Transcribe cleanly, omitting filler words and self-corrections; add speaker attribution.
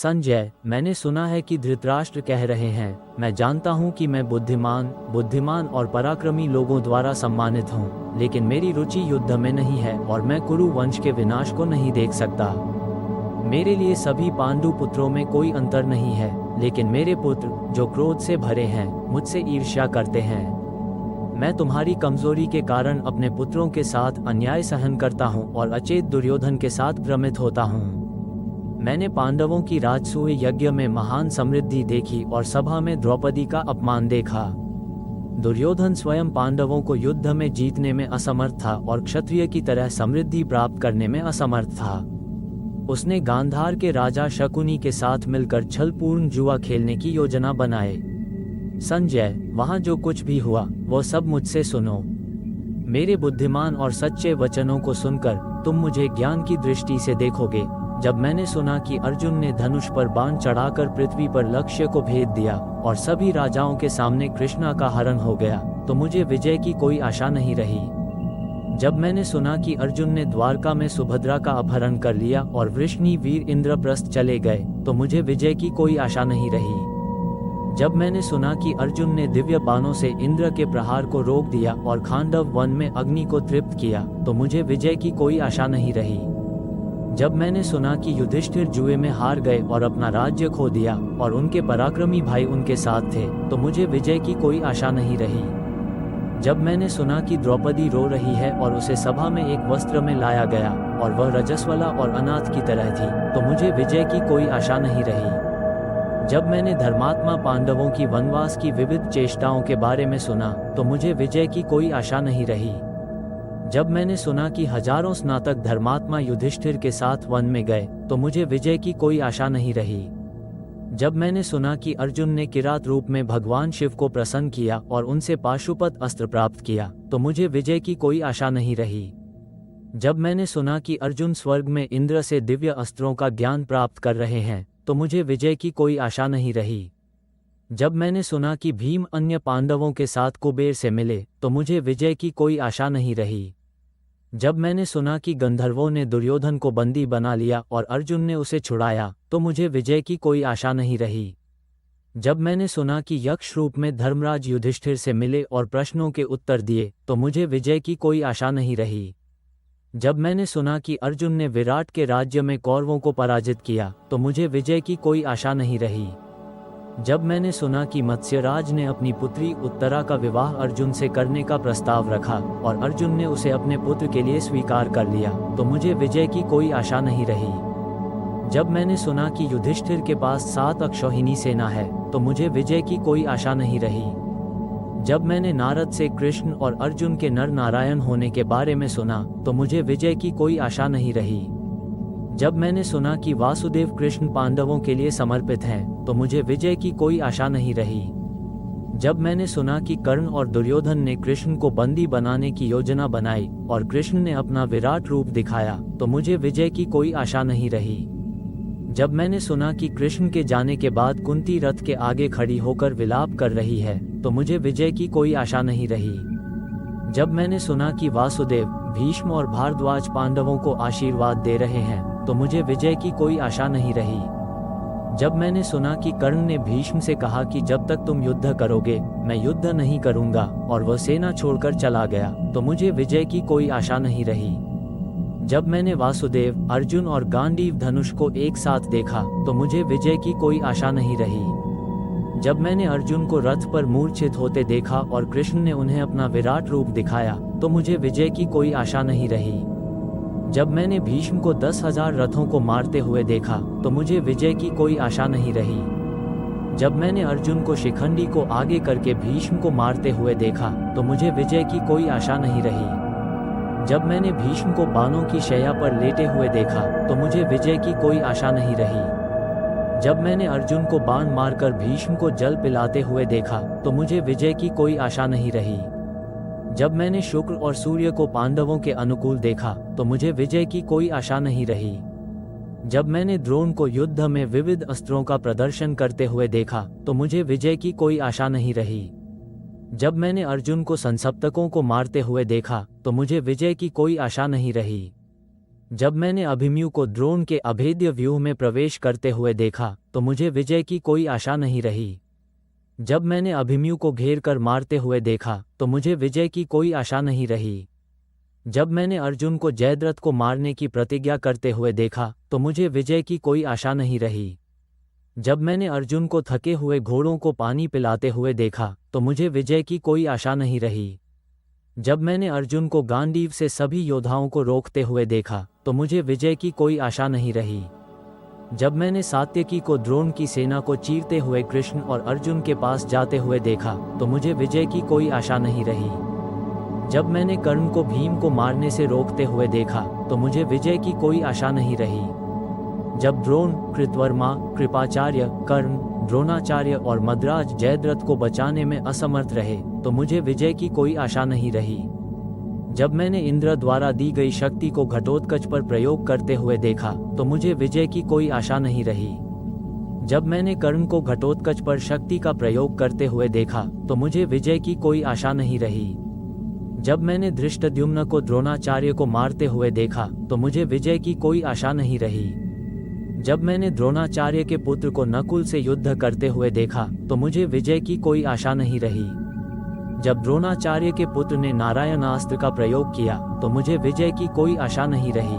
Speaker 1: संजय, मैंने सुना है कि धृतराष्ट्र कह रहे हैं, मैं जानता हूँ कि मैं बुद्धिमान और पराक्रमी लोगों द्वारा सम्मानित हूँ, लेकिन मेरी रुचि युद्ध में नहीं है और मैं कुरु वंश के विनाश को नहीं देख सकता। मेरे लिए सभी पांडु पुत्रों में कोई अंतर नहीं है, लेकिन मेरे पुत्र जो क्रोध से भरे हैं मुझसे ईर्ष्या करते हैं। मैं तुम्हारी कमजोरी के कारण अपने पुत्रों के साथ अन्याय सहन करता हूँ और अचेत दुर्योधन के साथ भ्रमित होता हूँ। मैंने पांडवों की राजसूय यज्ञ में महान समृद्धि देखी और सभा में द्रौपदी का अपमान देखा। दुर्योधन स्वयं पांडवों को युद्ध में जीतने में असमर्थ था और क्षत्रिय की तरह समृद्धि प्राप्त करने में असमर्थ था। उसने गांधार के राजा शकुनी के साथ मिलकर छलपूर्ण जुआ खेलने की योजना बनाए। संजय, वहां जो कुछ भी हुआ वो सब मुझसे सुनो। मेरे बुद्धिमान और सच्चे वचनों को सुनकर तुम मुझे ज्ञान की दृष्टि से देखोगे। जब मैंने सुना कि अर्जुन ने धनुष पर बाण चढ़ाकर पृथ्वी पर लक्ष्य को भेद दिया और सभी राजाओं के सामने कृष्णा का हरण हो गया, तो मुझे विजय की कोई आशा नहीं रही। जब मैंने सुना कि अर्जुन ने द्वारका में सुभद्रा का अपहरण कर लिया और वृषणी वीर इंद्रप्रस्थ चले गए, तो मुझे विजय की कोई आशा नहीं रही। जब मैंने सुना कि अर्जुन ने दिव्य बाणों से इंद्र के प्रहार को रोक दिया और खांडव वन में अग्नि को तृप्त किया, तो मुझे विजय की कोई आशा नहीं रही। जब मैंने सुना कि युधिष्ठिर जुए में हार गए और अपना राज्य खो दिया और उनके पराक्रमी भाई उनके साथ थे, तो मुझे विजय की कोई आशा नहीं रही। जब मैंने सुना कि द्रौपदी रो रही है और उसे सभा में एक वस्त्र में लाया गया और वह रजस्वला और अनाथ की तरह थी, तो मुझे विजय की कोई आशा नहीं रही। जब मैंने धर्मात्मा पांडवों की वनवास की विविध चेष्टाओं के बारे में सुना, तो मुझे विजय की कोई आशा नहीं रही। जब मैंने सुना कि हजारों स्नातक धर्मात्मा युधिष्ठिर के साथ वन में गए, तो मुझे विजय की कोई आशा नहीं रही। जब मैंने सुना कि अर्जुन ने किरात रूप में भगवान शिव को प्रसन्न किया और उनसे पाशुपत अस्त्र प्राप्त किया, तो मुझे विजय की कोई आशा नहीं रही। जब मैंने सुना कि अर्जुन स्वर्ग में इंद्र से दिव्य अस्त्रों का ज्ञान प्राप्त कर रहे हैं, तो मुझे विजय की कोई आशा नहीं रही। जब मैंने सुना कि भीम अन्य पांडवों के साथ कुबेर से मिले, तो मुझे विजय की कोई आशा नहीं रही। जब मैंने सुना कि गंधर्वों ने दुर्योधन को बंदी बना लिया और अर्जुन ने उसे छुड़ाया, तो मुझे विजय की कोई आशा नहीं रही। जब मैंने सुना कि यक्ष रूप में धर्मराज युधिष्ठिर से मिले और प्रश्नों के उत्तर दिए, तो मुझे विजय की कोई आशा नहीं रही। जब मैंने सुना कि अर्जुन ने विराट के राज्य में कौरवों को पराजित किया, तो मुझे विजय की कोई आशा नहीं रही। जब मैंने सुना कि मत्स्यराज ने अपनी पुत्री उत्तरा का विवाह अर्जुन से करने का प्रस्ताव रखा और अर्जुन ने उसे अपने पुत्र के लिए स्वीकार कर लिया, तो मुझे विजय की कोई आशा नहीं रही। जब मैंने सुना कि युधिष्ठिर के पास 7 अक्षौहिणी सेना है, तो मुझे विजय की कोई आशा नहीं रही। जब मैंने नारद से कृष्ण और अर्जुन के नर नारायण होने के बारे में सुना, तो मुझे विजय की कोई आशा नहीं रही। जब मैंने सुना कि वासुदेव कृष्ण पांडवों के लिए समर्पित हैं, तो मुझे विजय की कोई आशा नहीं रही। जब मैंने सुना कि कर्ण और दुर्योधन ने कृष्ण को बंदी बनाने की योजना बनाई और कृष्ण ने अपना विराट रूप दिखाया, तो मुझे विजय की कोई आशा नहीं रही। जब मैंने सुना कि कृष्ण के जाने के बाद कुंती रथ के आगे खड़ी होकर विलाप कर रही है, तो मुझे विजय की कोई आशा नहीं रही। जब मैंने सुना कि वासुदेव, भीष्म और भारद्वाज पांडवों को आशीर्वाद दे रहे हैं, तो मुझे विजय की कोई आशा नहीं रही। जब मैंने सुना कि कर्ण ने भीष्म से कहा कि जब तक तुम युद्ध करोगे मैं युद्ध नहीं करूंगा, और वह सेना छोड़कर चला गया, तो मुझे विजय की कोई आशा नहीं रही। जब मैंने वासुदेव, अर्जुन और गांडीव धनुष को एक साथ देखा, तो मुझे विजय की कोई आशा नहीं रही। जब मैंने अर्जुन को रथ पर मूर्छित होते देखा और कृष्ण ने उन्हें अपना विराट रूप दिखाया, तो मुझे विजय की कोई आशा नहीं रही। जब मैंने भीष्म को 10,000 रथों को मारते हुए देखा, तो मुझे विजय की कोई आशा नहीं रही। जब मैंने अर्जुन को शिखंडी को आगे करके भीष्म को मारते हुए देखा, तो मुझे विजय की कोई आशा नहीं रही। जब मैंने भीष्म को बाणों की शैया पर लेटे हुए देखा, तो मुझे विजय की कोई आशा नहीं रही। जब मैंने अर्जुन को बाण मारकर भीष्म को जल पिलाते हुए देखा, तो मुझे विजय की कोई आशा नहीं रही। जब मैंने शुक्र और सूर्य को पांडवों के अनुकूल देखा, तो मुझे विजय की कोई आशा नहीं रही। जब मैंने द्रोण को युद्ध में विविध अस्त्रों का प्रदर्शन करते हुए देखा, तो मुझे विजय की कोई आशा नहीं रही। जब मैंने अर्जुन को संसप्तकों को मारते हुए देखा, तो मुझे विजय की कोई आशा नहीं रही। जब मैंने अभिमन्यु को द्रोण के अभेद्य व्यूह में प्रवेश करते हुए देखा तो मुझे विजय की कोई आशा नहीं रही। जब मैंने अभिमन्यु को घेर कर मारते हुए देखा तो मुझे विजय की कोई आशा नहीं रही। जब मैंने अर्जुन को जयद्रथ को मारने की प्रतिज्ञा करते हुए देखा तो मुझे विजय की कोई आशा नहीं रही। जब मैंने अर्जुन को थके हुए घोड़ों को पानी पिलाते हुए देखा तो मुझे विजय की कोई आशा नहीं रही। जब मैंने अर्जुन को गांडीव से सभी योद्धाओं को रोकते हुए देखा तो मुझे विजय की कोई आशा नहीं रही। जब मैंने सात्यकी को द्रोण की सेना को चीरते हुए कृष्ण और अर्जुन के पास जाते हुए देखा तो मुझे विजय की कोई आशा नहीं रही। जब मैंने कर्ण को भीम को मारने से रोकते हुए देखा तो मुझे विजय की कोई आशा नहीं रही। जब द्रोण, कृतवर्मा, कृपाचार्य, कर्ण, द्रोणाचार्य और मद्राज जयद्रथ को बचाने में असमर्थ रहे तो मुझे विजय की कोई आशा नहीं रही। जब मैंने इंद्र द्वारा दी गई शक्ति को घटोत्कच पर प्रयोग करते हुए देखा तो मुझे विजय की कोई आशा नहीं रही। जब मैंने कर्ण को घटोत्कच पर शक्ति का प्रयोग करते हुए देखा तो मुझे विजय की कोई आशा नहीं रही। जब मैंने धृष्टद्युम्न को द्रोणाचार्य को मारते हुए देखा तो मुझे विजय की कोई आशा नहीं रही। जब मैंने द्रोणाचार्य के पुत्र को नकुल से युद्ध करते हुए देखा तो मुझे विजय की कोई आशा नहीं रही। जब द्रोणाचार्य के पुत्र ने नारायणास्त्र का प्रयोग किया तो मुझे विजय की कोई आशा नहीं रही।